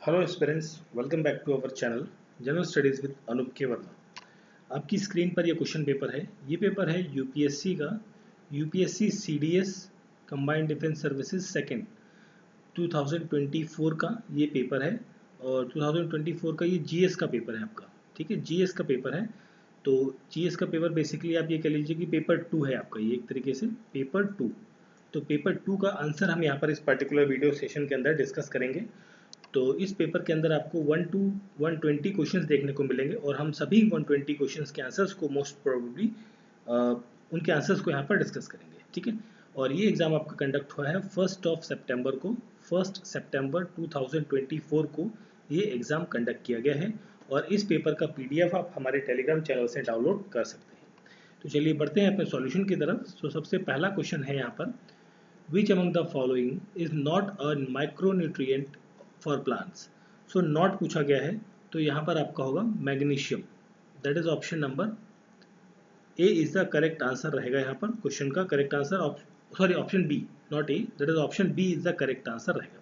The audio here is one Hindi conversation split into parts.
Hello aspirants, welcome back to our channel general studies with Anoop K Verma. आपकी स्क्रीन पर ये क्वेश्चन पेपर है। ये पेपर है यूपीएससी का, UPSC CDS combined defence services second 2024 का ये पेपर है। और 2024 का ये जीएस का पेपर है आपका। ठीक है, जीएस का पेपर है। तो जीएस का पेपर बेसिकली आप ये कह लीजिए कि पेपर 2 है आपका, ये एक तरीके से पेपर 2। तो पेपर 2 का आंसर हम यहाँ पर इस पर्टिकुलर वीडियो सेशन के अंदर डिस्कस करेंगे। तो इस पेपर के अंदर आपको 1 to 120 क्वेश्चंस देखने को मिलेंगे और हम सभी 120 क्वेश्चंस के आंसर्स को मोस्ट प्रोबेबली उनके आंसर्स को यहाँ पर डिस्कस करेंगे। ठीक है, और ये एग्ज़ाम आपका कंडक्ट हुआ है 1 सितंबर को। 1 सितंबर 2024 को ये एग्ज़ाम कंडक्ट किया गया है और इस पेपर का पीडीएफ आप हमारे टेलीग्राम चैनल से डाउनलोड कर सकते हैं। तो चलिए बढ़ते हैं अपने सॉल्यूशन की तरफ। तो सबसे पहला क्वेश्चन है यहाँ पर, which among the following is not a micronutrient for plants? So not पूछा गया है, तो यहाँ पर आपका होगा magnesium. That is option number A is the correct answer रहेगा यहाँ पर क्वेश्चन का correct answer. Sorry, option B, not A, that is option B is the correct answer रहेगा।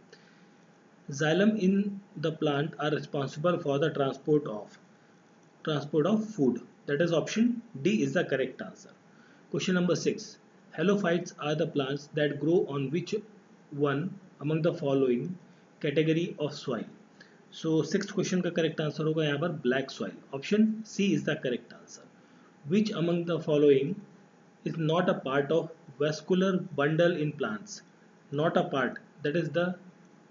xylem in the plant are responsible for the transport of food. That is option D is the correct answer. Question number 6. Halophytes are the plants that grow on which one among the following category of soil? So sixth question का correct answer होगा यहाँ पर black soil. Option C is the correct answer. Which among the following is not a part of vascular bundle in plants? Not a part. That is the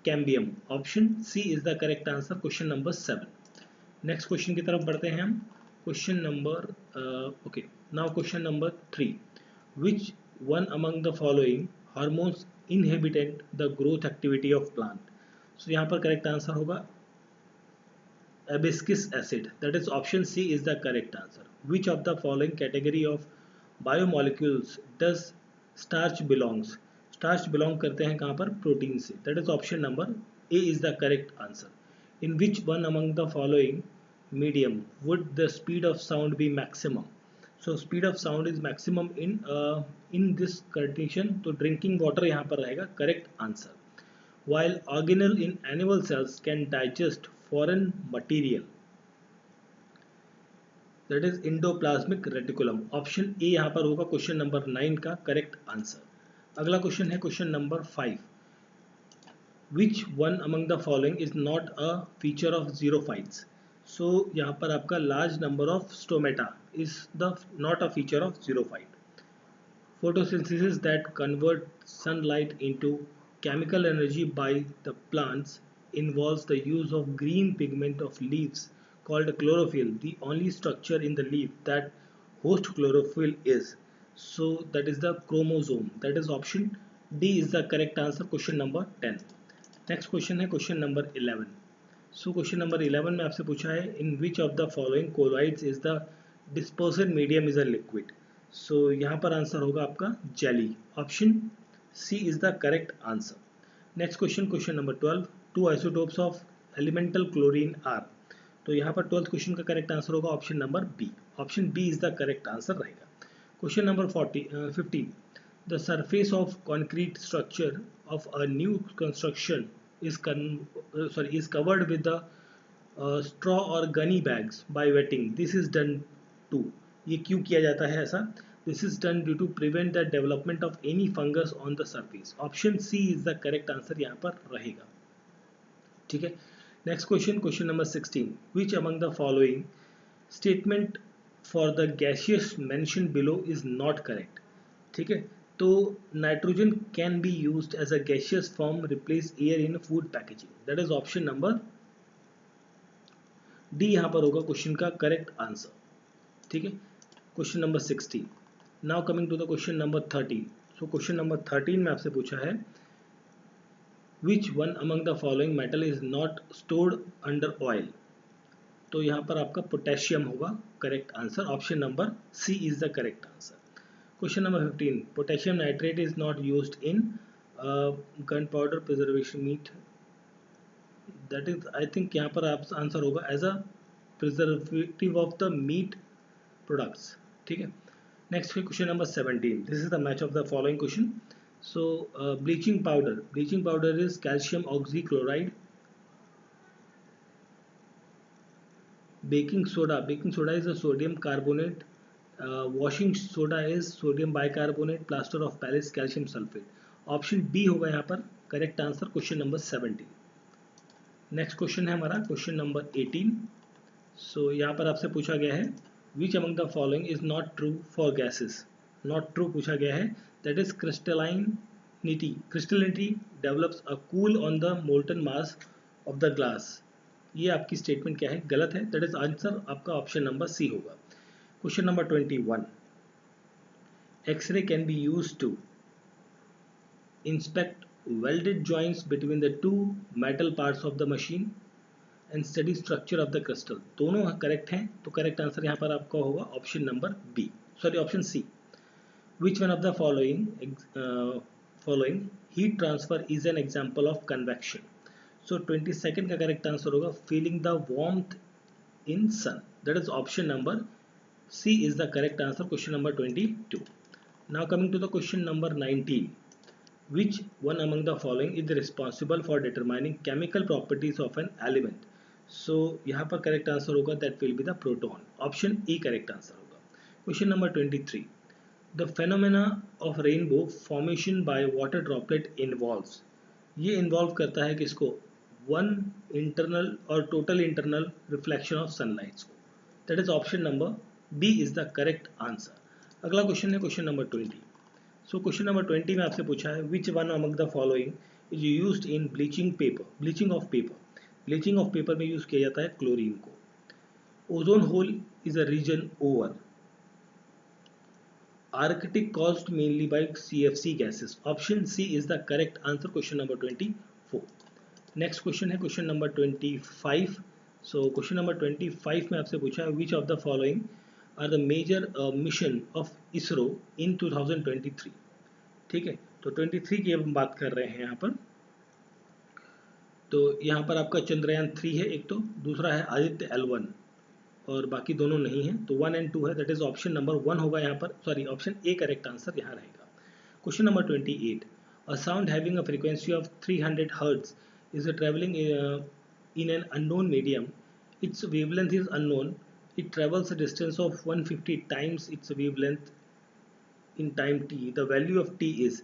cambium. Option C is the correct answer. Question number 7. Next question की तरफ बढ़ते हैं हम। Question number okay, now question number 3. Which one among the following hormones inhibited the growth activity of plant? So यहाँ पर करेक्ट आंसर होगा abscisic acid. That is option C is the correct answer. Which of the following category of biomolecules does starch belongs? Starch belong करते हैं कहाँ पर? प्रोटीन से। That is option number A is the correct answer. In which one among the following medium would the speed of sound be maximum? So speed of sound is maximum in this condition. तो drinking water यहाँ पर रहेगा correct answer. While organelle in animal cells can digest foreign material, that is endoplasmic reticulum. Option A यहाँ पर होगा क्वेश्चन नंबर 9 का करेक्ट आंसर। अगला क्वेश्चन है question number 5. Which one among the following is not a feature of xerophytes? So यहाँ पर आपका large number of stomata is the not a feature of xerophyte. Photosynthesis that convert sunlight into chemical energy by the plants involves the use of green pigment of leaves called chlorophyll. The only structure in the leaf that hosts chlorophyll is, so that is the chromosome. That is option D is the correct answer. Question number 10. Next question है question number 11. So question number 11 में आपसे पूछा है in which of the following colloids is the dispersion medium is a liquid? So यहाँ पर आंसर होगा आपका jelly. Option C is the correct answer. Next question, question number 12. Two isotopes of elemental chlorine are? तो यहाँ पर 12th क्वेश्चन का करेक्ट आंसर होगा option number B. Option B is the correct answer रहेगा। Question number 15. The surface of concrete structure of a new construction is covered with the straw or gunny bags by wetting. This is done to, ये क्यों किया जाता है ऐसा? This is done due to prevent the development of any fungus on the surface. Option C is the correct answer यहाँ पर रहेगा। ठीक है, next question, question number 16. Which among the following statement for the gaseous mentioned below is not correct? ठीक है, तो nitrogen can be used as a gaseous form replace air in food packaging. That is option number D यहाँ पर होगा क्वेश्चन का करेक्ट आंसर। ठीक है, question number 16. Now coming to the question number 13. So question number 13 में आपसे पूछा है which one among the following metal is not stored under oil? तो यहाँ पर आपका पोटेशियम होगा correct answer. Option number C is the correct answer. Question number 15. Potassium nitrate is not used in gunpowder preservation meat. That is, I think यहाँ पर आप आंसर होगा as a preservative of the meat products. ठीक है, नेक्स्ट है question number 17. This is the match of the following question. So bleaching powder is calcium oxychloride. Baking soda is a sodium carbonate. Washing soda is sodium bicarbonate. Plaster of Paris calcium sulfate. Option B होगा यहाँ पर correct answer question number 17. Next question है हमारा क्वेश्चन नंबर 18. सो यहाँ पर आपसे पूछा गया है which among the following is not true for gases. Not true पूछा गया है. That is crystallinity develops a cool on the molten mass of the glass. ये आपकी स्टेटमेंट क्या है, गलत है. दैट इज आंसर आपका ऑप्शन नंबर सी होगा. Question number 21. X ray can be used to inspect welded joints between the two metal parts of the machine and study structure of the crystal. दोनों करेक्ट हैं, तो करेक्ट आंसर यहाँ पर आपका होगा option number B, sorry option C. Which one of the following heat transfer is an example of convection? So 22nd का करेक्ट आंसर होगा feeling the warmth in sun. That is option number C is the correct answer. Question number 22. Now coming to the question number 19. Which one among the following is responsible for determining chemical properties of an element? So यहाँ पर correct answer होगा that will be the proton. Option E correct answer होगा. Question number 23. The phenomena of rainbow formation by water droplet involves. ये involve करता है किसको? One internal और total internal reflection of sunlight को. That is option number B is the correct answer. अगला क्वेश्चन है question number 20. So question number 20 में आपसे पूछा है which one among the following is used in bleaching paper. Bleaching of paper. Bleaching of paper में यूज किया जाता है क्लोरीन को. Ozone hole is a region over Arctic caused mainly by CFC gases. Option C is the correct answer. Question number 24. Next question है question number 25. So question number 25 में आपसे पूछा है which of the following are the major mission of ISRO in 2023. ठीक है, तो 23 की हम बात कर रहे हैं यहाँ पर. तो यहाँ पर आपका चंद्रयान 3 है एक, तो दूसरा है आदित्य L1 और बाकी दोनों नहीं है. तो 1 and 2 है. दैट इज ऑप्शन नंबर 1 होगा यहाँ पर, सॉरी ऑप्शन ए करेक्ट आंसर यहाँ रहेगा. Question number 28. A sound having a frequency of 300 hertz is travelling in an unknown medium. It's wavelength is unknown. It travels a distance of 150 times its wavelength in time t. The value of t is,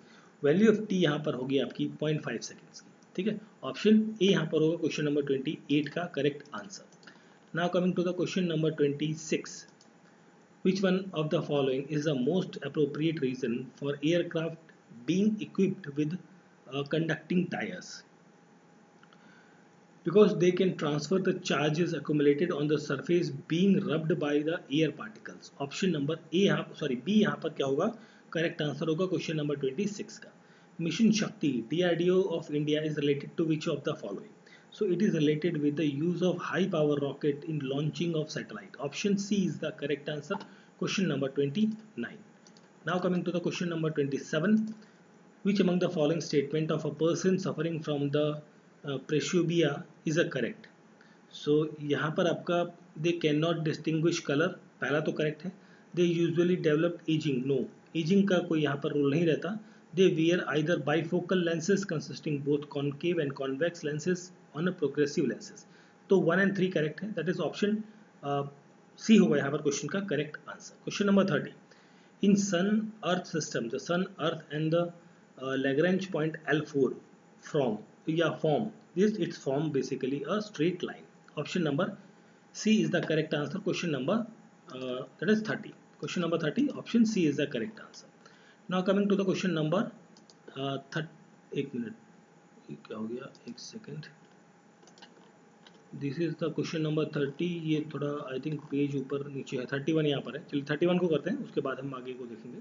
value of t यहाँ पर होगी आपकी 0.5 सेकेंड्स की. ठीक है, ऑप्शन ए यहाँ पर होगा क्वेश्चन नंबर 28 का correct answer. Now coming to the question number 26. Which one of the following is the most appropriate reason for aircraft being equipped with conducting tires? Because they can transfer the charges accumulated on the surface being rubbed by the air particles. Option number A यहाँ, सॉरी बी यहाँ पर क्या होगा, करेक्ट आंसर होगा क्वेश्चन नंबर 26 का. मिशन शक्ति DRDO of India is related to which of the following? So it is related with the use of high power rocket in launching of satellite. Option C is the correct answer. Question number 29. Now coming to the question number 27. Which among the following statement of a person suffering from the presbyopia is a correct. So यहाँ पर आपका they can not distinguish colour, पहला तो करेक्ट है. They usually develop ageing, no, ageing का कोई यहाँ पर रूल नहीं रहता. They wear either bifocal lenses consisting both concave and convex lenses on a progressive lenses. तो 1 and 3 करेक्ट है. दैट इज ऑप्शन सी होगा यहाँ पर क्वेश्चन का correct answer. Question number 30. In sun earth system the sun earth and the Lagrange point L4 form this, its form basically a straight line. Option number C is the correct answer. Question number that is 30. Question number 30, option C is the correct answer. Now coming to the question number 1 minute, क्या हो गया, 1 second. This is the question number 30. ये थोड़ा आई थिंक पेज ऊपर नीचे है. 31 यहाँ पर है. चलिए 31 को करते हैं, उसके बाद हम आगे को देखेंगे.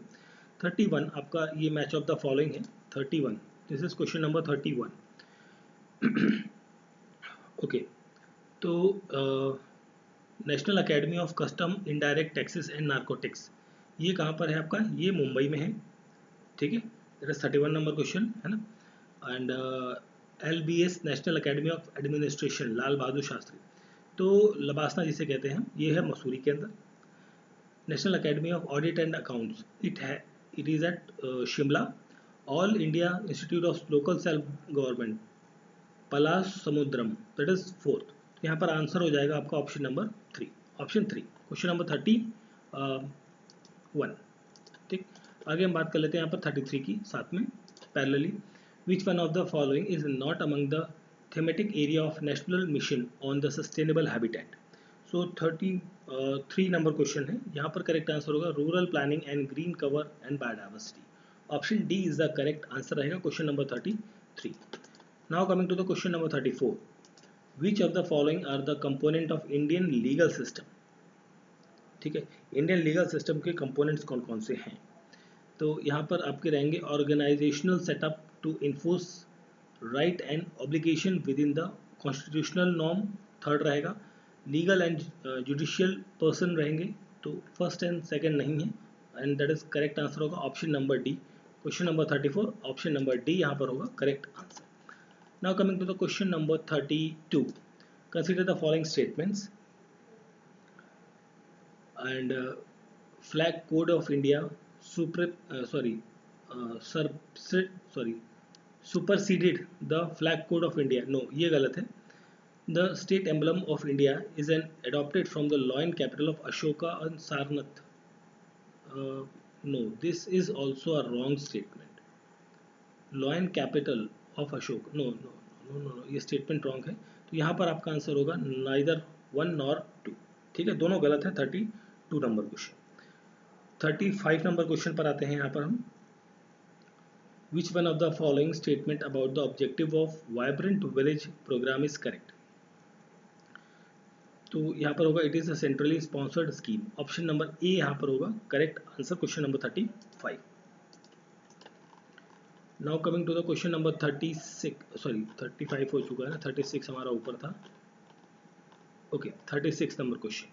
31 आपका ये मैच ऑफ द फॉलोइंग है. 31, this is question number 31. Okay, तो national academy of custom indirect taxes and narcotics, ये कहाँ पर है आपका, ये मुंबई में है. ठीक है, दैट इज 31 नंबर क्वेश्चन है ना. And LBS national academy of administration Lal Bahadur Shastri, तो लबासना जिसे कहते हैं, ये है मसूरी के अंदर. National academy of audit and accounts, it is at Shimla. All India institute of local self government Palasamudram, that is 4th. यहाँ पर आंसर हो जाएगा आपका option number 3, option 3, question number 31। ठीक, आगे हम बात कर लेते हैं यहाँ पर 33 की साथ में parallelly. Which one of the following is not among the thematic area of national mission on the sustainable habitat. So 33 number question है, यहाँ पर करेक्ट आंसर होगा rural planning and green cover and biodiversity. Option D is the correct answer रहेगा question number 33। Now coming to the question number 34, which of the following are the component of Indian legal system. ठीक है, इंडियन लीगल सिस्टम के कंपोनेंट्स कौन कौन से हैं, तो यहाँ पर आपके रहेंगे organisational setup to enforce right and obligation with in the constitutional norm, third रहेगा लीगल एंड जुडिशियल पर्सन रहेंगे, तो फर्स्ट एंड सेकंड नहीं है, and that is correct answer होगा option number D, question number 34 option number D यहाँ पर होगा correct answer. Now coming to the question number 32, consider the following statements and flag code of India superseded the flag code of India। No, ये गलत है। The state emblem of India is an adopted from the lion capital of Ashoka and Sarnath। No, this is also a wrong statement। Lion capital of Ashoka, no, ये statement wrong है, तो यहाँ पर आपका आंसर होगा neither 1 nor 2। ठीक है, दोनों गलत है। 32 नंबर क्वेश्चन। 35 नंबर क्वेश्चन पर आते हैं यहाँ पर हम, which one of the following statement about the objective of vibrant village program is correct. तो यहाँ पर होगा it is a centrally sponsored scheme, option number A यहाँ पर होगा correct answer question number 35। Now coming to the question number 35 हो चुका है ना, 36 हमारा ऊपर था। Okay, 36 number question.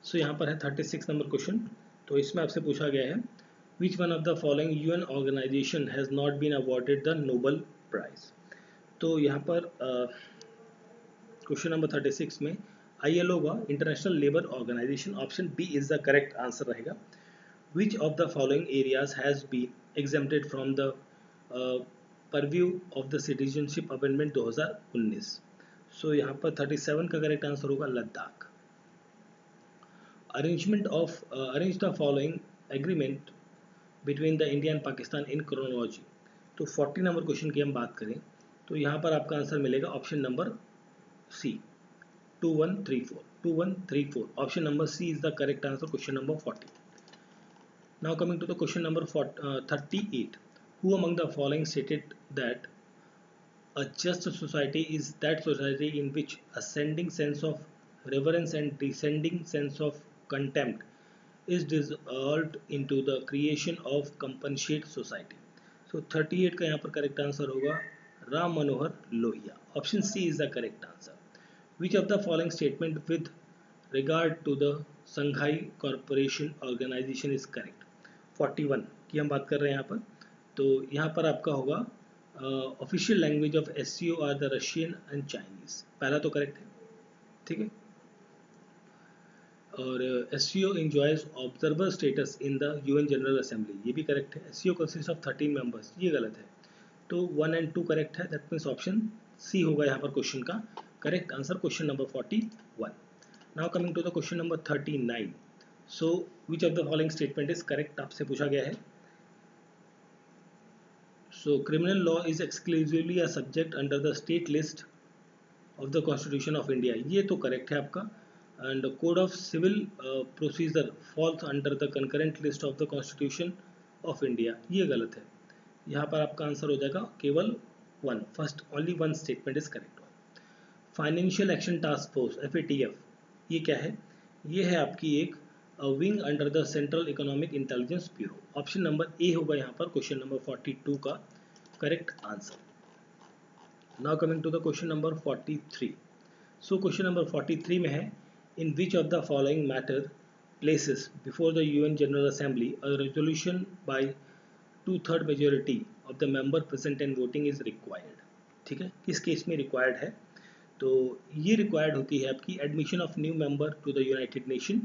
सो यहाँ पर है 36 नंबर क्वेश्चन, तो इसमें आपसे पूछा गया है which one of the following UN organisation has not been awarded the Nobel prize. तो यहाँ पर क्वेश्चन नंबर 36 में ILO व international labour organisation, option B is the correct answer रहेगा। Which of the following areas has been exempted from the purview of the citizenship amendment 2019। सो यहाँ पर 37 का करेक्ट आंसर होगा Ladakh. arrange the following agreement between the India and Pakistan in chronology। तो 40 नंबर क्वेश्चन की हम बात करें तो यहाँ पर आपका आंसर मिलेगा option number C 2134 option number C is the correct answer question number 40। Now coming to the question number 38, who among the following stated that a just society is that society in which ascending sense of reverence and descending sense of contempt is dissolved into the creation of compassionate society। So 38 का यहाँ पर करेक्ट आंसर होगा Ram Manohar Lohia, option C is the correct answer. Which of the following statement with regard to the Shanghai corporation organisation is correct. 41 की हम बात कर रहे हैं यहाँ पर, तो यहाँ पर आपका होगा official language of SCO are the Russian and Chinese, पहला तो करेक्ट है। ठीक है, और SCO enjoys observer status in the UN general assembly, ये भी करेक्ट है। SCO कंसिस्ट ऑफ 13 मेंबर्स, ये गलत है, तो 1 and 2 करेक्ट है, दैट मीन्स ऑप्शन सी होगा यहाँ पर क्वेश्चन का correct answer question number 41। Now coming to the question number 39, so which of the following statement is correct, आपसे पूछा गया है। So criminal law is exclusively a subject under the state list of the constitution of India, ये तो करेक्ट है आपका। and code of civil procedure falls under the concurrent list of the constitution of India, ये गलत है। यहाँ पर आपका आंसर हो जाएगा केवल 1, first only 1 statement is correct. Financial action task force FATF, ये क्या है, ये है आपकी एक wing under the central economic intelligence bureau, option number A होगा यहाँ पर क्वेश्चन नंबर 42 का correct answer. Now coming to the question number 43, so question number 43 में है in which of the following matter places before the UN General Assembly a resolution by 2/3 majority of the member present and voting is required। ठीक है, किस केस में रिक्वायर्ड है, तो ये रिक्वायर्ड होती है आपकी admission of new member to the united nation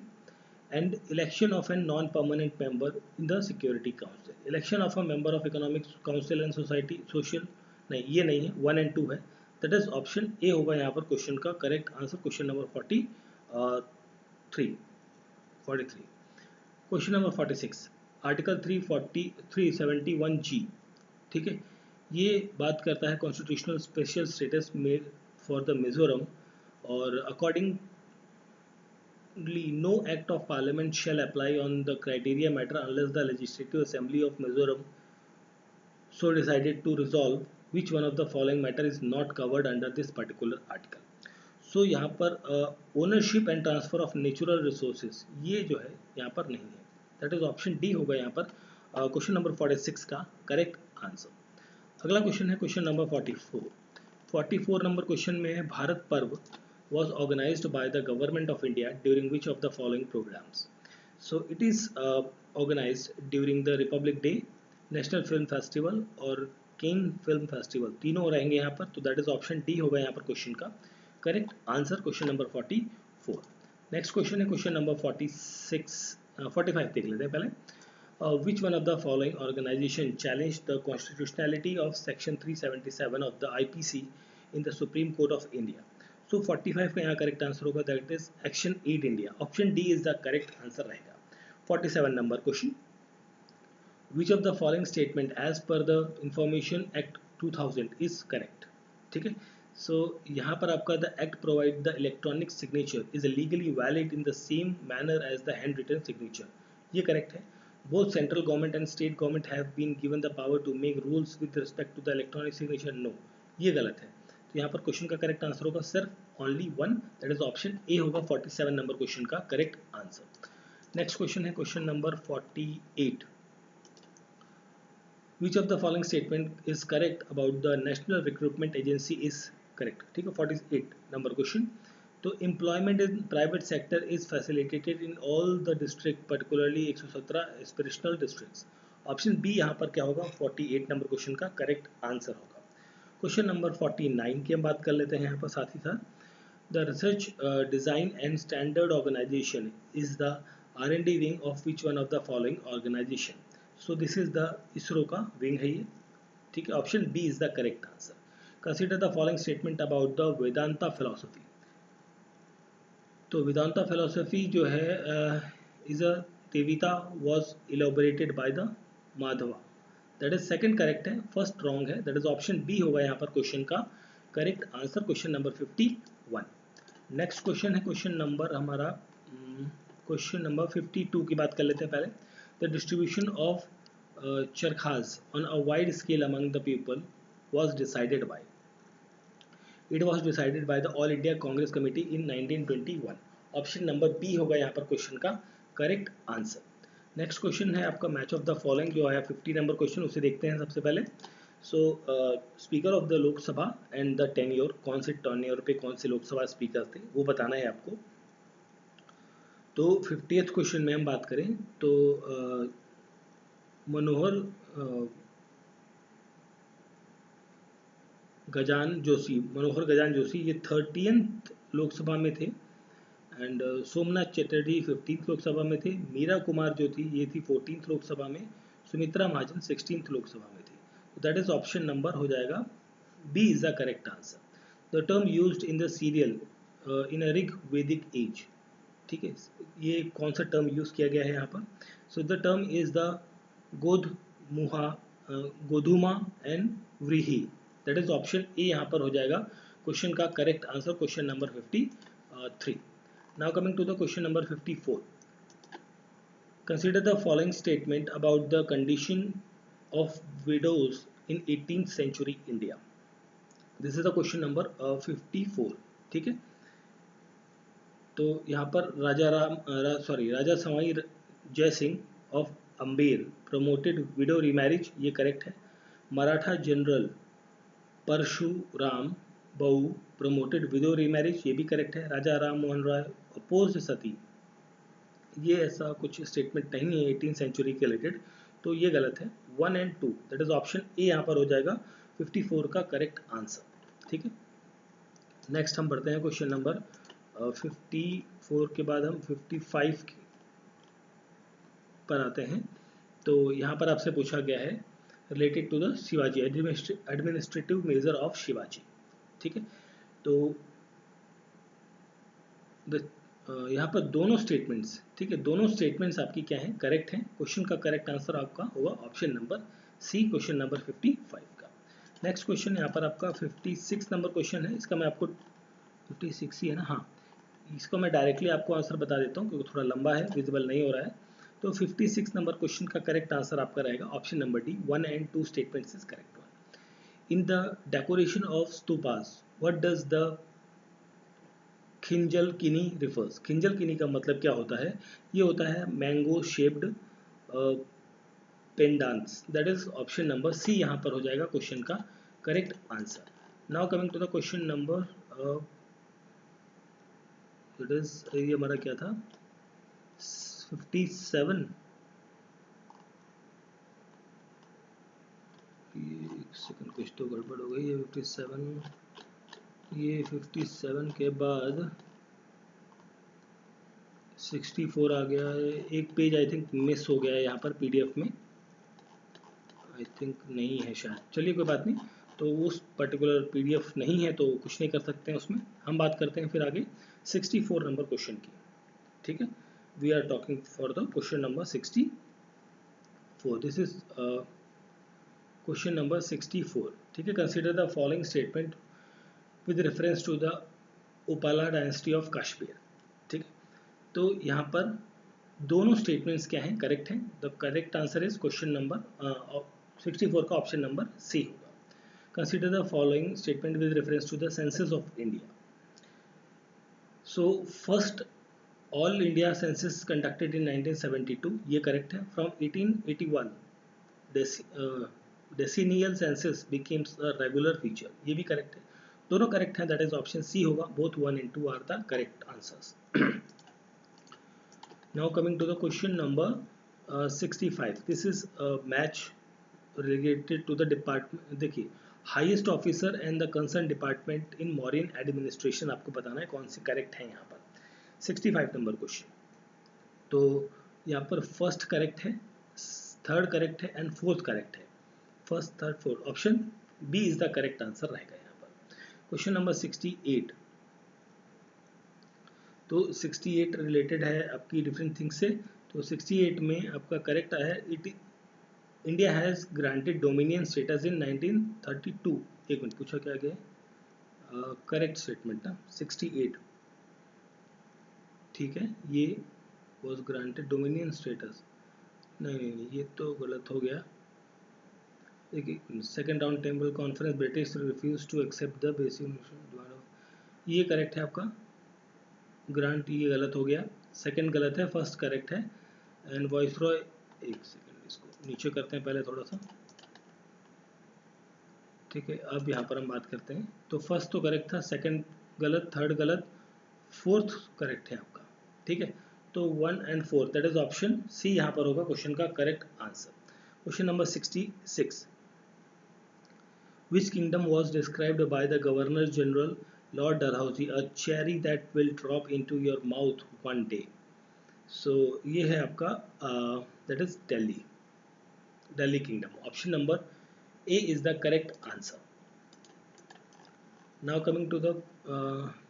and election of an non permanent member in the security council. Election of a member of economic council and society social, नहीं ये नहीं है, 1 and 2 है, दैट इज ऑप्शन ए होगा यहाँ पर क्वेश्चन का correct answer, question number 43। Question number 46, article 371G, ठीक है, ये बात करता है कॉन्स्टिट्यूशनल स्पेशल स्टेटस में फॉर द मिजोरम, और accordingly no act of parliament shall apply on the criteria matter unless the legislative assembly of Mizoram so decided to resolve which one of the following matter is not covered under this particular article. So यहाँ पर ownership and transfer of natural resources ये जो है यहाँ पर नहीं है, दैट इज ऑप्शन डी होगा यहाँ पर क्वेश्चन नंबर 46 का करेक्ट आंसर। अगला क्वेश्चन है क्वेश्चन नंबर 44 नंबर क्वेश्चन में है भारत पर्व was organized by the government of India during which of the following programs? So it is organized during the Republic Day, National Film Festival और Cannes Film Festival, तीनों रहेंगे यहाँ पर, तो दैट इज ऑप्शन डी होगा यहाँ पर क्वेश्चन का correct answer, question number 44। Next question है क्वेश्चन नंबर 45 देख लेते हैं पहले। Which one of the following organization challenged the constitutionality of section 377 of the IPC in the Supreme Court of India? So 45 का यहाँ करेक्ट आंसर होगा, that is action 8 India, option D is the correct answer रहेगा। 47 number question, which of the following statement as per the information act 2000 is correct, ठीक है। सो यहाँ पर आपका the act provide the electronic signature is legally valid in the same manner as the hand written signature, ये करेक्ट है। Both central government and state government have been given the power to make rules with respect to the electronic signature, no, ये गलत है। तो यहाँ पर क्वेश्चन का करेक्ट आंसर होगा सिर्फ only one, that is option A होगा 47 नंबर क्वेश्चन का करेक्ट आंसर। नेक्स्ट क्वेश्चन है question number 48, which of the following statement is correct about the national recruitment agency is correct, ठीक है। 48 नंबर क्वेश्चन, तो employment in private sector is facilitated in all the district particularly 117 aspirational districts, option B यहाँ पर क्या होगा 48 नंबर क्वेश्चन का करेक्ट आंसर होगा। क्वेश्चन नंबर 49 की हम बात कर लेते हैं यहाँ पर साथ ही साथ, the research design and standard organization is the R&D wing of which one of the following organization, so this is the ISRO का विंग है ये, ठीक है, option B is the correct answer. Consider the following statement about the Vedanta philosophy, तो वेदांता फिलोसफी जो है is a Dvaita was elaborated by the Madhva, that is second correct है, फर्स्ट रॉन्ग है, दैट इज ऑप्शन बी होगा यहाँ पर क्वेश्चन का correct answer, question number 51। Next question है क्वेश्चन नंबर हमारा क्वेश्चन नंबर 52 की बात कर लेते हैं पहले। The distribution of charkhas on a wide scale among the people was decided by, it was decided by the All India Congress Committee in 1921, option number B होगा यहाँ पर क्वेश्चन का करेक्ट आंसर। नेक्स्ट क्वेश्चन है आपका मैच ऑफ द फॉलोइंग, जो आया 50 नंबर क्वेश्चन, उसे देखते हैं सबसे पहले। सो speaker of the Lok Sabha and the tenure, कौन से टेन्योर पे कौन से लोकसभा स्पीकर थे वो बताना है आपको। तो 50th क्वेश्चन में हम बात करें तो मनोहर गजान जोशी ये 30th लोकसभा में थे, एंड सोमनाथ चटर्जी 15th लोकसभा में थे, मीरा कुमार जो थी ये थी 14th लोकसभा में, सुमित्रा महाजन 16th लोकसभा में थी, तो दैट इज ऑप्शन नंबर हो जाएगा B is the correct answer. The term used in the cereal in a Rig Vedic age, ठीक है, ये कौन सा टर्म यूज किया गया है यहाँ पर, so the term is the godhuma and vrihi, that is option A यहाँ पर हो जाएगा क्वेश्चन का correct answer, question number 53। Now coming to the question number 54, consider the following statement about the condition of widows in 18th century India, this is the question number 54, ठीक है। तो यहाँ पर Raja Sawai Jai Singh of Amber promoted widow remarriage, ये करेक्ट है। मराठा जनरल परशुराम बहु प्रमोटेड विडो रीमैरिज, ये भी करेक्ट है। राजा राम मोहन राय अपोज्ड सती, ये ऐसा कुछ स्टेटमेंट नहीं है 18th सेंचुरी के रिलेटेड, तो ये गलत है। 1 and 2 that is option A यहाँ पर हो जाएगा 54 का करेक्ट आंसर, ठीक है। नेक्स्ट हम बढ़ते हैं क्वेश्चन नंबर 54 के बाद हम 55 पर आते हैं। तो यहाँ पर आपसे पूछा गया है related to the Shivaji administrative major of Shivaji, ठीक है, तो यहाँ पर दोनों स्टेटमेंट्स, ठीक है, दोनों स्टेटमेंट्स आपकी क्या है, करेक्ट हैं। क्वेश्चन का करेक्ट आंसर आपका होगा option number C, question number 55 का। नेक्स्ट क्वेश्चन यहाँ पर आपका 56 नंबर क्वेश्चन है। इसका मैं आपको 56 ही है ना, हाँ, इसको मैं डायरेक्टली आपको आंसर बता देता हूँ क्योंकि थोड़ा लंबा है, विजिबल नहीं हो रहा है। तो 56 नंबर क्वेश्चन का करेक्ट आंसर आपका रहेगा option number D, 1 and 2 statements is correct one. In the decoration of stupas what does the खिंजल किनी रिफर्स। खिंजल किनी का मतलब क्या होता है, ये होता है mango shaped pendants, that is option number C यहाँ पर हो जाएगा क्वेश्चन का correct answer. Now coming to the question number that is, ये हमारा क्या था 57, एक सेकंड कुछ तो गड़बड़ हो गई है। 57, ये 57 के बाद 64 आ गया है, एक पेज आई थिंक मिस हो गया है यहाँ पर पीडीएफ में, आई थिंक नहीं है शायद, चलिए कोई बात नहीं। तो उस पर्टिकुलर पीडीएफ नहीं है तो कुछ नहीं कर सकते हैं उसमें, हम बात करते हैं फिर आगे 64 नंबर क्वेश्चन की, ठीक है। We are talking for the question number 64, this is question number 64, ठीक है। Consider the following statement with reference to the Upala dynasty of Kashmir, ठीक है। तो यहाँ पर दोनों स्टेटमेंट्स क्या हैं, करेक्ट हैं। The correct answer is question number 64 का ऑप्शन नंबर सी होगा। Consider the following statement with reference to the census of India. So first all India census conducted in 1972, ये करेक्ट है। From 1881 decennial census becomes a regular feature, ये भी करेक्ट है। दोनों करेक्ट हैं, दैट इज ऑप्शन सी होगा। Both 1 and 2 are the correct answers. Now coming to the question number 65, this is a match related to the department। देखिए, highest officer and the concern department in Mauryan administration आपको बताना है कौन सी करेक्ट है यहाँ पर। 65 नंबर क्वेश्चन, तो यहाँ पर फर्स्ट करेक्ट है, थर्ड करेक्ट है एंड फोर्थ करेक्ट है। First, third, fourth, option B is the correct answer रहेगा यहाँ पर। क्वेश्चन नंबर 68, तो 68 रिलेटेड है आपकी डिफरेंट थिंग्स से। तो 68 में आपका करेक्ट आया है, it India has granted dominion status in 1932। एक मिनट, पूछा क्या गया, करेक्ट स्टेटमेंट ना 68, ठीक है, ये वॉज ग्रांटेड डोमिनियन स्टेटस, नहीं, ये तो गलत हो गया। देखिए, second round table conference British refuse to accept the basic, ये करेक्ट है आपका ग्रांट, ये गलत हो गया, सेकंड गलत है, फर्स्ट करेक्ट है। एंड वॉइसरॉय, एक सेकंड इसको नीचे करते हैं पहले थोड़ा सा, ठीक है। अब यहाँ पर हम बात करते हैं, तो फर्स्ट तो करेक्ट था, सेकंड गलत, थर्ड गलत, फोर्थ करेक्ट है आपका, ठीक है। तो 1 and 4 that is option C यहाँ पर होगा क्वेश्चन का correct answer. Question number 66, which kingdom was described by the Governor General Lord Dalhousie, a cherry that will drop into your mouth one day। So ये है आपका that is Delhi, Delhi kingdom, option number A is the correct answer। Now coming to the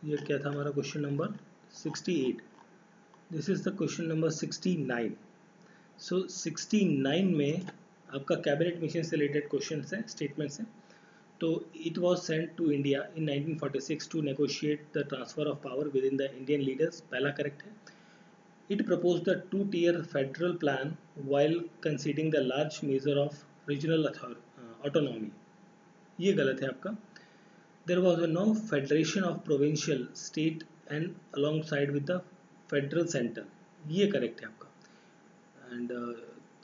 ये क्या था हमारा question number 68, this is the question number 69। So 69 में आपका कैबिनेट मिशन से रिलेटेड क्वेश्चन है, स्टेटमेंट्स हैं। तो it was sent to India in 1946 to negotiate the transfer of power with in the Indian leaders, पहला करेक्ट है। It propose the 2-tier federal plan while conceding the large major of regional autonomy, ये गलत है आपका। There was no federation of provincial state and alongside with the federal centre, ये करेक्ट है आपका। And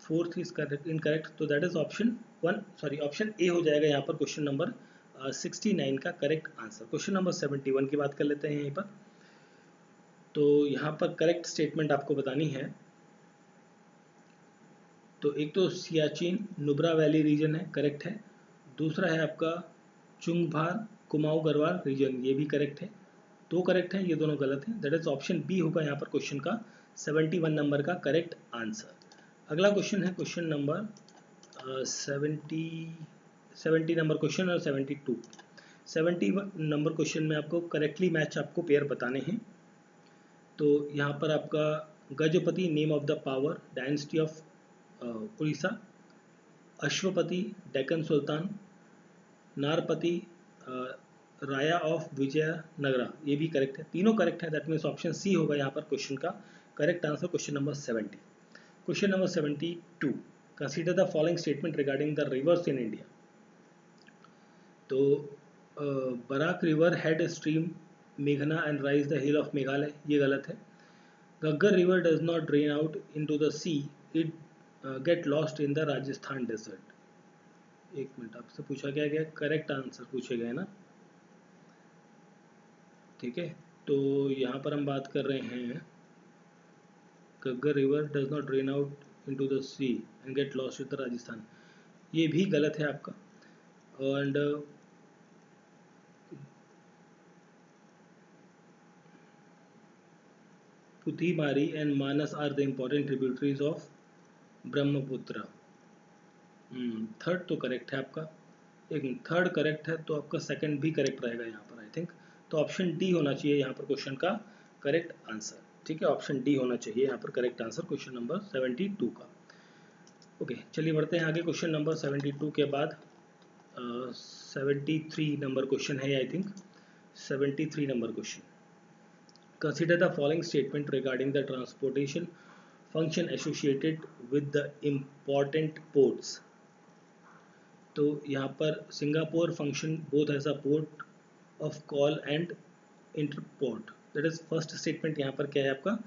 fourth is correct incorrect, तो that is option 1, sorry option A हो जाएगा यहाँ पर क्वेश्चन नंबर 69 का करेक्ट आंसर। क्वेश्चन नंबर 71 की बात कर लेते हैं यहीं पर। तो यहाँ पर करेक्ट स्टेटमेंट आपको बतानी है। तो एक तो सियाचिन नुब्रा वैली रीजन है, करेक्ट है। दूसरा है आपका चुंगभार कुमाऊं गढ़वाल रीजन, ये भी करेक्ट है। दो करेक्ट हैं, ये दोनों गलत हैं, दैट इज ऑप्शन बी होगा यहाँ पर क्वेश्चन का 71 नंबर का करेक्ट आंसर। अगला क्वेश्चन है क्वेश्चन नंबर 70 नंबर क्वेश्चन और 72। 70 नंबर क्वेश्चन में आपको करेक्टली मैच आपको पेयर बताने हैं। तो यहाँ पर आपका Gajapati name of the power dynasty of Orissa, Ashvapati Deccan sultan, Narapati Raya of Vijayanagara, ये भी करेक्ट है, तीनों करेक्ट है। दैट मीन्स ऑप्शन सी होगा यहाँ पर क्वेश्चन का correct answer, question number 70। Question number 72, consider the following statement regarding the rivers in India. तो बराक रिवर हेड स्ट्रीम मेघना and rise the hill of Meghalaya, ये गलत है। Ghaggar river does not drain out into the sea, it get lost in the Rajasthan desert. एक मिनट, आपसे पूछा क्या गया, करेक्ट आंसर पूछे गए ना, ठीक है। तो यहाँ पर हम बात कर रहे हैं Ghaggar river does not drain out into the sea and get lost in the Rajasthan, ये भी गलत है आपका। And Puthimari and Manas are the important tributaries of Brahmaputra. Third तो करेक्ट है आपका, एक थर्ड करेक्ट है, तो आपका सेकंड भी करेक्ट रहेगा यहाँ पर आई थिंक। तो ऑप्शन डी होना चाहिए यहाँ पर क्वेश्चन का करेक्ट आंसर, ठीक है, ऑप्शन डी होना चाहिए यहाँ पर करेक्ट आंसर क्वेश्चन नंबर 72 का। ओके, चलिए बढ़ते हैं आगे। क्वेश्चन नंबर 72 के बाद 73 नंबर क्वेश्चन है I think, 73 number question, consider the following statement regarding the transportation function associated with the important ports. तो यहाँ पर Singapore function both as a port of call and interport, that is first statement यहाँ पर क्या है आपका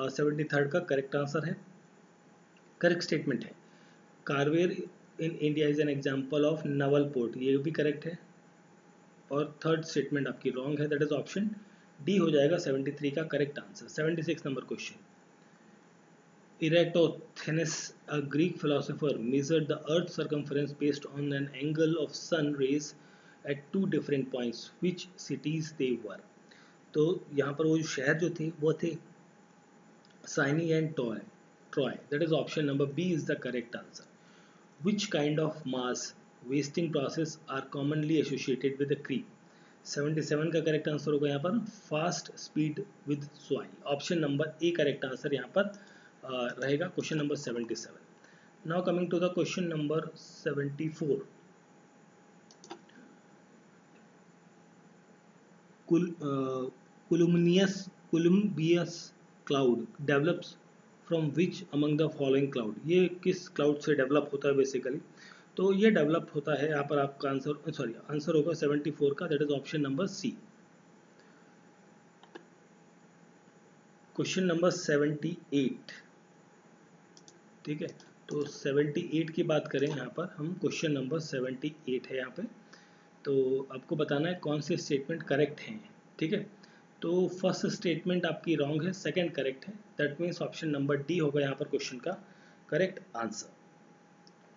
73rd का करेक्ट आंसर है, करेक्ट स्टेटमेंट है। Karwar in India is an example of naval port, ये भी करेक्ट है। और थर्ड स्टेटमेंट आपकी रॉन्ग है, दैट इज ऑप्शन डी हो जाएगा 73 का correct answer. 76 number question, Eratosthenes, a Greek philosopher, measured the Earth's circumference based on an angle of sun rays at two different points. Which cities they were? तो यहाँ पर वो जो शहर जो थे वो थे Saini and Troy, that is option number B is the correct answer. Which kind of mass wasting process are commonly associated with the creep? 77 का करेक्ट आंसर होगा यहाँ पर fast speed with soil, option number A correct answer यहाँ पर रहेगा question number 77। Now coming to the question number 74, Columbus cloud develops from which among the following cloud, ये किस क्लाउड से डेवलप होता है बेसिकली। तो ये डेवलप होता है यहाँ पर आपका आंसर, सॉरी आंसर होगा 74 का, that is option number C. Question number 78, ठीक है, तो 78 की बात करें यहाँ पर हम, क्वेश्चन नंबर 78 है यहाँ पे। तो आपको बताना है कौन से स्टेटमेंट करेक्ट हैं, ठीक है। तो फर्स्ट स्टेटमेंट आपकी रॉन्ग है, सेकंड करेक्ट है, that means option number D होगा यहाँ पर क्वेश्चन का correct answer.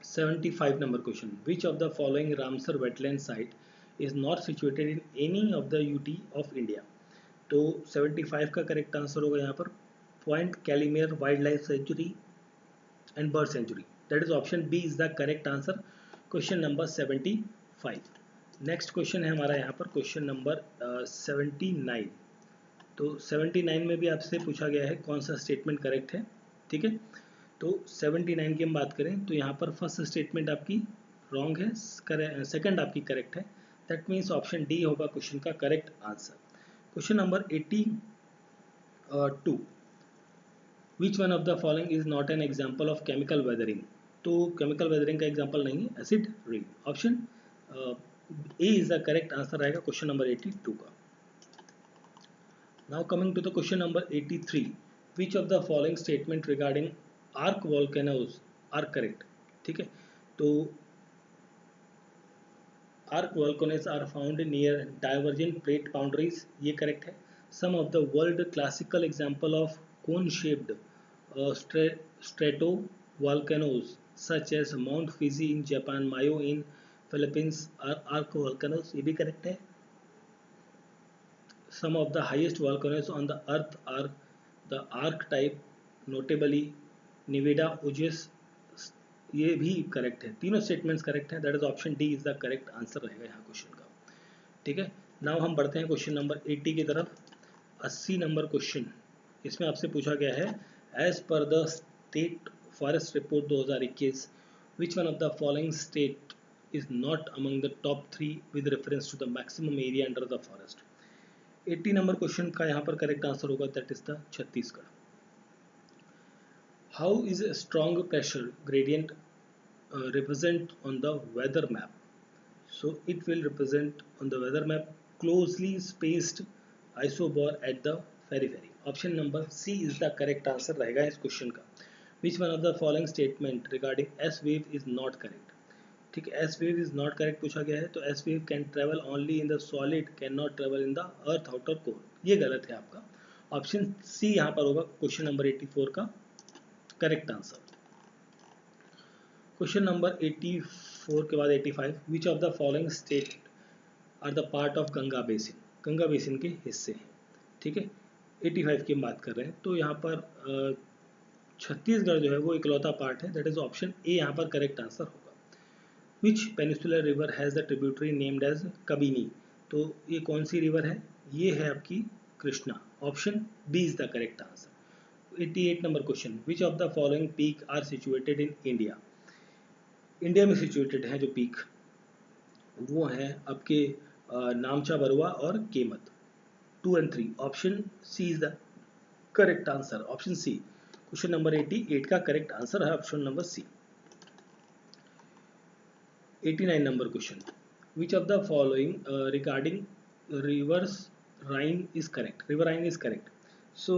75 number question, which of the following Ramsar wetland site is not situated in any of the UT of India. तो 75 का करेक्ट आंसर होगा यहाँ पर point Calimere wildlife sanctuary and bird sanctuary, that is option B is the correct answer question number 75। Next question है हमारा यहाँ पर क्वेश्चन नंबर 79। तो 79 में भी आपसे पूछा गया है कौन सा स्टेटमेंट करेक्ट है, ठीक है। तो 79 की हम बात करें तो यहाँ पर फर्स्ट स्टेटमेंट आपकी रॉन्ग है, सेकंड आपकी करेक्ट है, दैट मीन्स ऑप्शन डी होगा क्वेश्चन का correct answer. Question number 82, which one of the following is not an example of chemical weathering. तो केमिकल वेदरिंग का एग्जाम्पल नहीं है, acid rain, option A is the correct answer रहेगा क्वेश्चन नंबर 82 का। Now coming to the question number 83, which of the following statement regarding arc volcanoes are correct, ठीक है। तो arc volcanoes are found near divergent plate boundaries, ये करेक्ट है। Some of the world classical example of cone shaped strato volcanoes such as mount Fuji in Japan, Mayon in Philippines are arc volcanoes, ये भी करेक्ट है। Some of the highest volcanoes on the earth are the arc type, notably Nevada, Ujis, ये भी करेक्ट है, तीनों स्टेटमेंट्स करेक्ट हैं, that is option D is the correct answer रहेगा यहाँ क्वेश्चन का, ठीक है। नाउ हम बढ़ते हैं क्वेश्चन नंबर 80 की तरफ। 80 नंबर क्वेश्चन, इसमें आपसे पूछा गया है as per the state forest report 2021 which one of the following state is not among the top 3 with reference to the maximum area under the forest. 80 number question का यहाँ पर करेक्ट आंसर होगा that is the Chhattisgarh. How is a strong pressure gradient represent on the weather map? So it will represent on the weather map closely spaced isobor at the periphery. Option number C is the correct answer रहेगा इस क्वेश्चन का। Which one of the following statement regarding S wave is not correct? ठीक है, S wave is not correct पूछा गया है, तो S wave can travel only in the solid, cannot travel in the earth outer core, ये गलत है आपका। ऑप्शन सी यहाँ पर होगा क्वेश्चन नंबर 84 का करेक्ट आंसर। क्वेश्चन नंबर 84 के बाद 85, which of the following state are the part of Ganga basin? Ganga basin के हिस्से हैं, ठीक है। 85 की बात कर रहे हैं, तो यहाँ पर छत्तीसगढ़ जो है वो इकलौता पार्ट है, दैट इज ऑप्शन ए यहाँ पर करेक्ट आंसर होगा। Which peninsular river has the tributary named as Kabini? तो ये कौन सी रिवर है? ये है आपकी Krishna. Option B is the correct answer. 88 number question, which of the following peak are situated in India? India में सिचुएटेड है जो पीक, वो है आपके नामचा बरुआ और Kamet, 2 and 3। Option C is the correct answer, option C. Question number 88 का करेक्ट आंसर है option number C. 89 number question, which of the following regarding rivers Rhine is correct? River Rhine is correct. So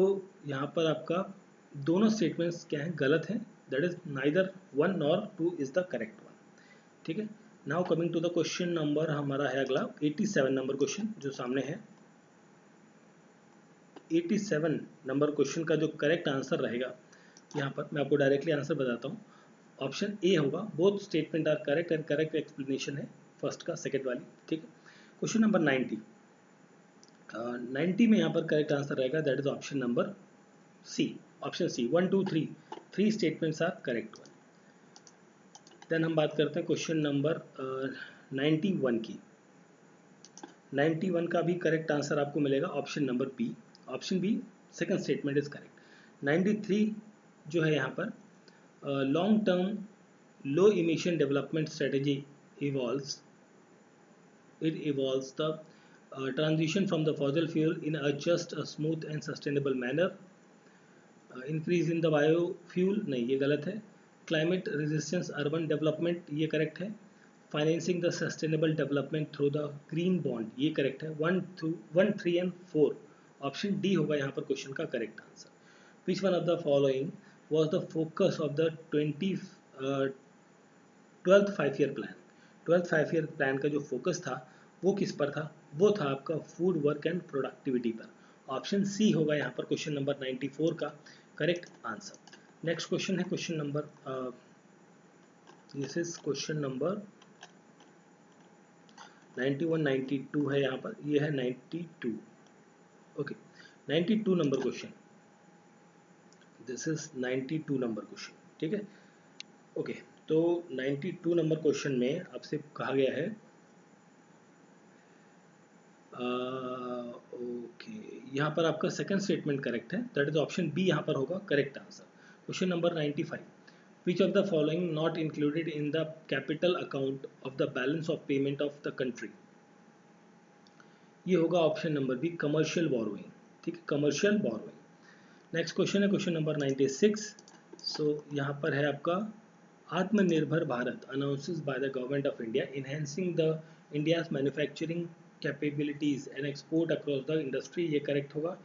यहाँ पर आपका दोनों स्टेटमेंट्स क्या हैं? गलत हैं, that is neither 1 nor 2 is the correct one, ठीक है। Now coming to the question number हमारा है अगला 87 नंबर क्वेश्चन जो सामने है। 87 नंबर क्वेश्चन का जो करेक्ट आंसर रहेगा, यहाँ पर मैं आपको डायरेक्टली आंसर बताता हूँ। ऑप्शन ए होगा, both statement are correct and correct explanation है फर्स्ट का, सेकंड वाली, ठीक है। क्वेश्चन नंबर 90, 90 में यहाँ पर करेक्ट आंसर रहेगा that is option number C, option C. 1 2 3 3 statements are correct one. Then हम बात करते हैं क्वेश्चन नंबर 91 की। 91 का भी करेक्ट आंसर आपको मिलेगा option number B, option B, second statement is correct. 93 जो है यहाँ पर, long term low emission development strategy evolves, it evolves the transition from the fossil fuel in a just a smooth and sustainable manner. Increase in the biofuel, नहीं ये गलत है। क्लाइमेट रेजिस्टेंस अर्बन डेवलपमेंट, ये करेक्ट है। Financing the sustainable development through the green bond, ये करेक्ट है। 1 3 and 4 ऑप्शन डी होगा यहाँ पर क्वेश्चन का correct answer. Which one of the following was the focus of the 12th 5-year plan? 12th 5-year plan का जो फोकस था वो किस पर था? वो था आपका फूड वर्क एंड प्रोडक्टिविटी पर। ऑप्शन सी होगा यहाँ पर क्वेश्चन नंबर 94 का करेक्ट आंसर। नेक्स्ट क्वेश्चन है question number, this is question number 91 92 है यहाँ पर, ये है 92, okay. 92 number question, this is 92 number question, ठीक है, ओके। तो 92 नंबर क्वेश्चन में आपसे कहा गया है, ओके, यहाँ पर आपका सेकंड स्टेटमेंट करेक्ट है, दैट इज ऑप्शन बी यहाँ पर होगा correct answer. Question number 95, which of the following not included in the capital account of the balance of payment of the country? ये होगा option number B, commercial borrowing, ठीक है, कमर्शियल बोरोइंग। नेक्स्ट क्वेश्चन है क्वेश्चन नंबर 96। सो यहाँ पर है आपका, Atmanirbhar Bharat announces by the government of India enhancing the India's manufacturing capabilities and export across the industry, ये करेक्ट होगा।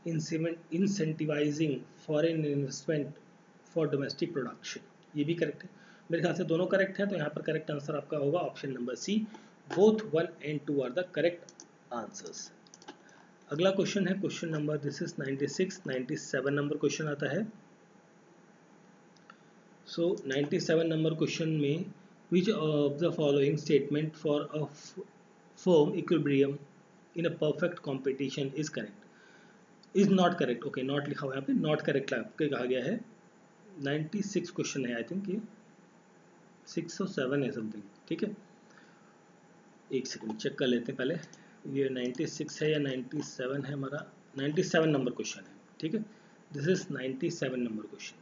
Incentivising foreign investment for domestic production, ये भी करेक्ट है। मेरे ख्याल से दोनों करेक्ट है, तो यहाँ पर करेक्ट आंसर आपका होगा option number C, both 1 and 2 are the correct answers. अगला क्वेश्चन है question number, this is 96 97 number question आता है। सो 97 नंबर क्वेश्चन में, which of the following statement for a firm equilibrium in a perfect competition is correct? Is not correct, okay, not लिखा हुआ है यहाँ पे, नॉट करेक्ट आपके कहा गया है। 96 क्वेश्चन है, आई थिंक ये 6 और 7 है समथिंग, ठीक है। एक सेकंड चेक कर लेते हैं पहले। ये 96 है या 97 है हमारा, 97 नंबर क्वेश्चन है, ठीक है, दिस इज 97 नंबर क्वेश्चन।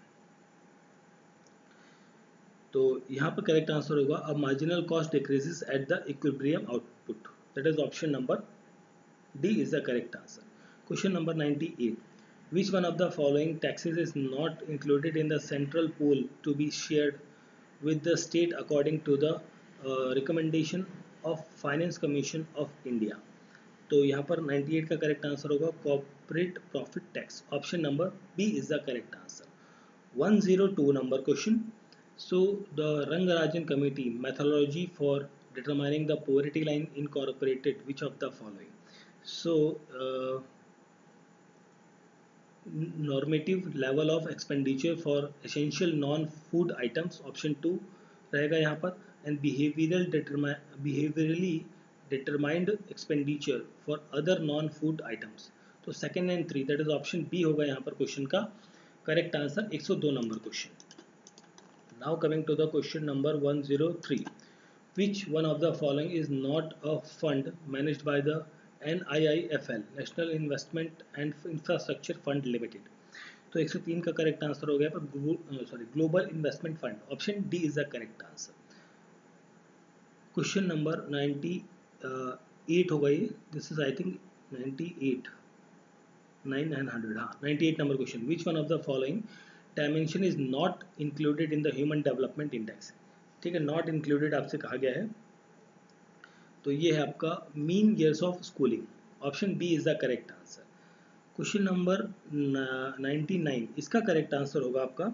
तो यहाँ पर करेक्ट आंसर होगा अ marginal cost decreases at the equilibrium output, that is option number D is the correct answer. Question number 98, which one of the following taxes is not included in the central pool to be shared with the state according to the recommendation of Finance Commission of India? तो यहाँ पर 98 का करेक्ट आंसर होगा corporate profit tax, option number B is the correct answer. 102 number question, so the Rangarajan committee methodology for determining the poverty line incorporated which of the following? So normative level of expenditure for essential non food items, option 2 रहेगा यहाँ पर, and behaviorally determined expenditure for other non food items, तो second and three that is option B होगा यहाँ पर क्वेश्चन का correct answer. 102 number question. Now coming to the question number 103, which one of the following is not a fund managed by the NIIFL, National Investment and Infrastructure Fund Limited? तो 103 का करेक्ट आंसर हो गया पर global investment fund, option D is the correct answer. Question number 98 हो गई, this is I think 98 9 and 100, हाँ 98 number question, which one of the following dimension is not included in the human development index? ठीक है, नॉट इंक्लूडेड आपसे कहा गया है, तो ये है आपका mean years of schooling, option B is the correct answer. Question number 99, इसका करेक्ट आंसर होगा आपका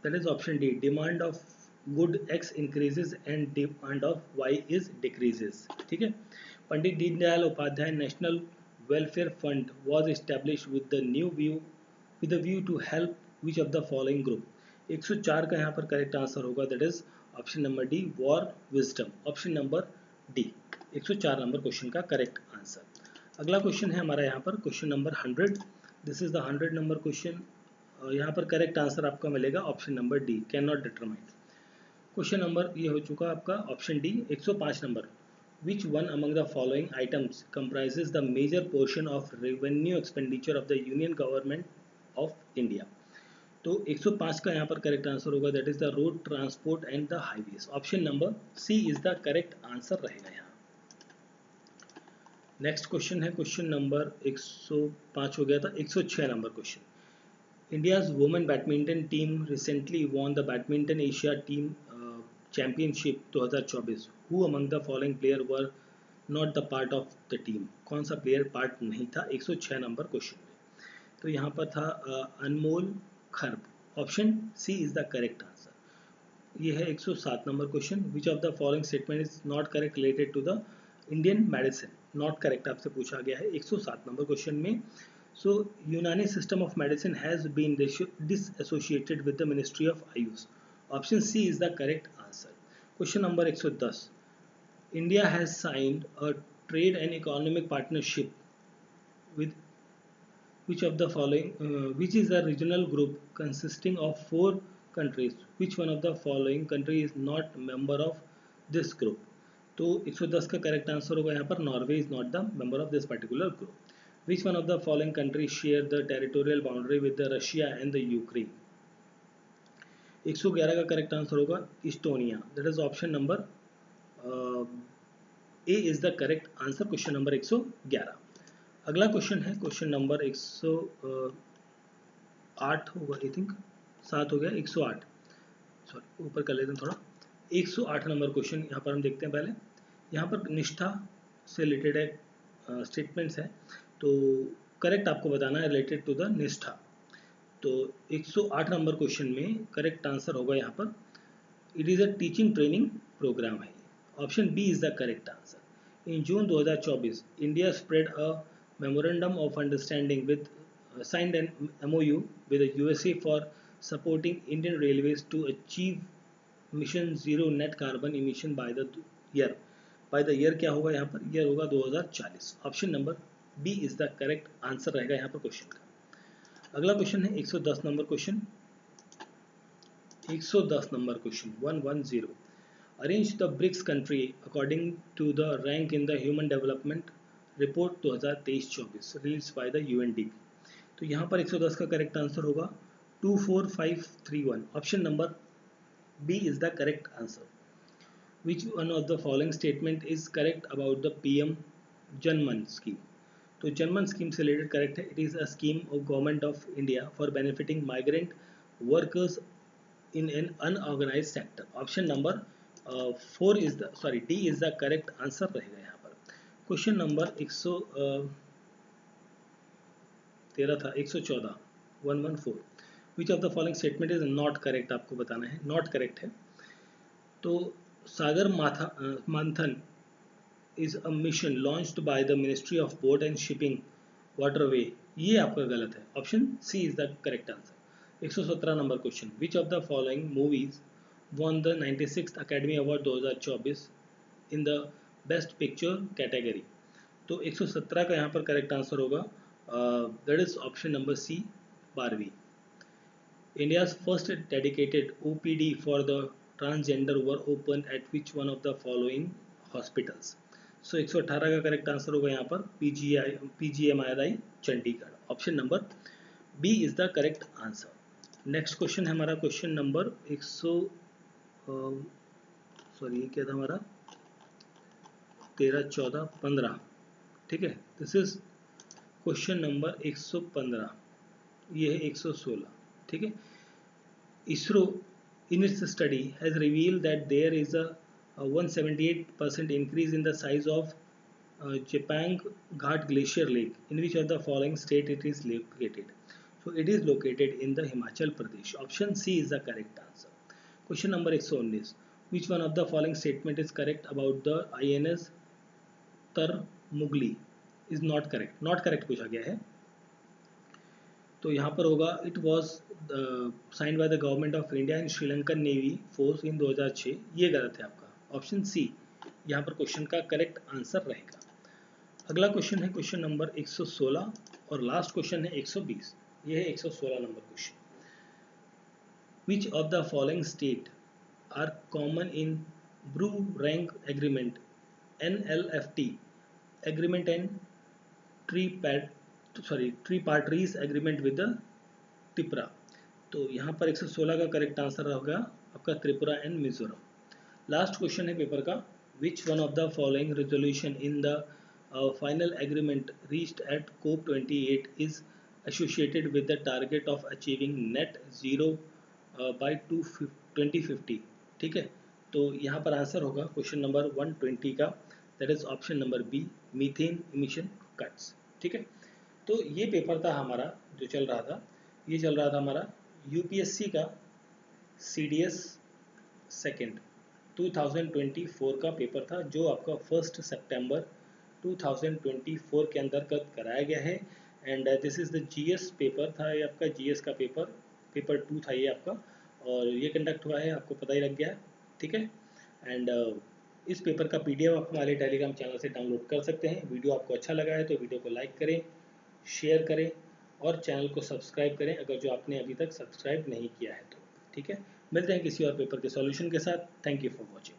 that is option D, demand of good X increases and demand of Y is decreases, ठीक है। Pandit Deendayal Upadhyay national welfare fund was establish with the new view with the view to help which of the following group? 104 का यहाँ पर करेक्ट आंसर होगा that is option number D, war wisdom, option number D 104 number question का करेक्ट आंसर। अगला क्वेश्चन है हमारा यहाँ पर question number 100, this is the 100 number question. यहाँ पर करेक्ट आंसर आपका मिलेगा option number D, can not determine. Question number ये हो चुका आपका option D. 105 number, which one among the following items comprises the major portion of revenue expenditure of the union government of India? तो 105 का यहाँ पर करेक्ट आंसर होगा that is the road transport and the highways, option number C is the correct answer रहेगा यहाँ। नेक्स्ट क्वेश्चन है क्वेश्चन नंबर 105 हो गया था, 106 number question, India's women badminton team recently won the badminton Asia team championship 2024, who among the following player were not the part of the team? कौन सा प्लेयर पार्ट नहीं था 106 नंबर क्वेश्चन में? तो यहाँ पर था अनमोल खर्ब, option C is the correct answer. ये है 107 number question, which of the following statement is not correct related to the Indian medicine? Not correct आपसे पूछा गया है 107 नंबर क्वेश्चन में। So Unani system of medicine has been disassociated with the ministry of AYUSH, option C is the correct answer. Question number 110, India has signed a trade and economic partnership with which of the following which is a regional group consisting of 4 countries, which one of the following country is not member of this group? तो 110 का करेक्ट आंसर होगा यहाँ पर Norway is not the member of this particular group. Which one of the following country share the territorial boundary with the Russia and the Ukraine? 111 का करेक्ट आंसर होगा Estonia, that is option number A is the correct answer, question number 111। अगला क्वेश्चन है क्वेश्चन नंबर 108 होगा आई थिंक, 7 हो गया, 108, सॉरी ऊपर कर लेते हैं थोड़ा। 108 नंबर क्वेश्चन यहाँ पर हम देखते हैं पहले, यहाँ पर निष्ठा से रिलेटेड है स्टेटमेंट्स है, तो करेक्ट आपको बताना है रिलेटेड टू द निष्ठा। तो 108 नंबर क्वेश्चन में करेक्ट आंसर होगा यहाँ पर it is a teaching training programme है, option B is the correct answer. In June 2024 India spread a memorandum of understanding with signed an MOU with the USA for supporting Indian Railways to achieve mission zero net carbon emission by the year क्या होगा यहाँ पर, ईयर होगा 2040, option number B is the correct answer रहेगा यहाँ पर क्वेश्चन का। अगला क्वेश्चन है 110 number question, 110 number question 110, arrange the BRICS country according to the rank in the human development report 2023-24 release by the UNDP. तो यहाँ पर 110 का करेक्ट आंसर होगा 24531। Option number B is the correct answer. Which one of the following statement is correct about the PM Janman scheme. तो जनमन स्कीम से रिलेटेड करेक्ट है। It is a scheme of government of India for benefiting migrant workers in an unorganized sector। Option number 4 is the sorry D is the correct answer रहेगा यहाँ पर। क्वेश्चन नंबर 113 था, 114 114। विच of the following statement is not correct, आपको बताना है, नॉट करेक्ट है। तो सागर मंथन is a mission launched by the ministry of port and shipping waterway, ये आपका गलत है। Option C is the correct answer. 117 number question, which of the following movies won the 96th academy award 2024 in the best picture category. तो 117 का यहाँ पर करेक्ट आंसर होगा, that is option number C, बारहवीं। India's first dedicated OPD for the transgender were open at which one of the following hospitals. So 118 का करेक्ट आंसर होगा यहाँ पर PGMRI Chandigarh. Option number B is the correct answer. Next question है हमारा क्वेश्चन नंबर 100 ये क्या था हमारा 13 14 15, ठीक है। दिस इज क्वेश्चन नंबर 115, ये है 116, ठीक है। ISRO in its study has revealed that there is a 178% increase in the size of Jepang Ghat Glacier Lake. In which of the following state it is located? So it is located in the Himachal Pradesh. Option C is the correct answer. Question number 119. Which one of the following statement is correct about the INS Tarmugli? Is not correct. Not correct पूछा गया है। तो यहाँ पर होगा it was signed by the government of India in Sri Lankan navy force in 2006, ये गलत है आपका। ऑप्शन सी यहाँ पर क्वेश्चन का करेक्ट आंसर रहेगा। अगला क्वेश्चन है क्वेश्चन नंबर 116 और लास्ट क्वेश्चन है 120, ये है 116 number question. Which of the following state are common in Bru Reang agreement NLFT agreement and tripartite agreement with the Tripura. तो यहाँ पर 116 का करेक्ट आंसर होगा आपका Tripura and Mizoram. Last question है पेपर का, which one of the following resolution in the final agreement reached at COP28 is associated with the target of achieving net zero by 2050, ठीक है। तो यहाँ पर आंसर होगा क्वेश्चन नंबर 120 का, that is option number B, methane emission cuts, ठीक है। तो ये पेपर था हमारा जो चल रहा था, ये चल रहा था हमारा UPSC का CDS सेकेंड 2024 का पेपर था, जो आपका 1 सितंबर 2024 के अंतर्गत कराया गया है। And this is the GS paper था, ये आपका GS का पेपर 2 था ये आपका, और ये कंडक्ट हुआ है, आपको पता ही लग गया है, ठीक है। एंड इस पेपर का PDF आप हमारे टेलीग्राम चैनल से डाउनलोड कर सकते हैं। वीडियो आपको अच्छा लगा है तो वीडियो को लाइक करें, शेयर करें और चैनल को सब्सक्राइब करें अगर जो आपने अभी तक सब्सक्राइब नहीं किया है तो, ठीक है। मिलते हैं किसी और पेपर के सॉल्यूशन के साथ। Thank you for watching.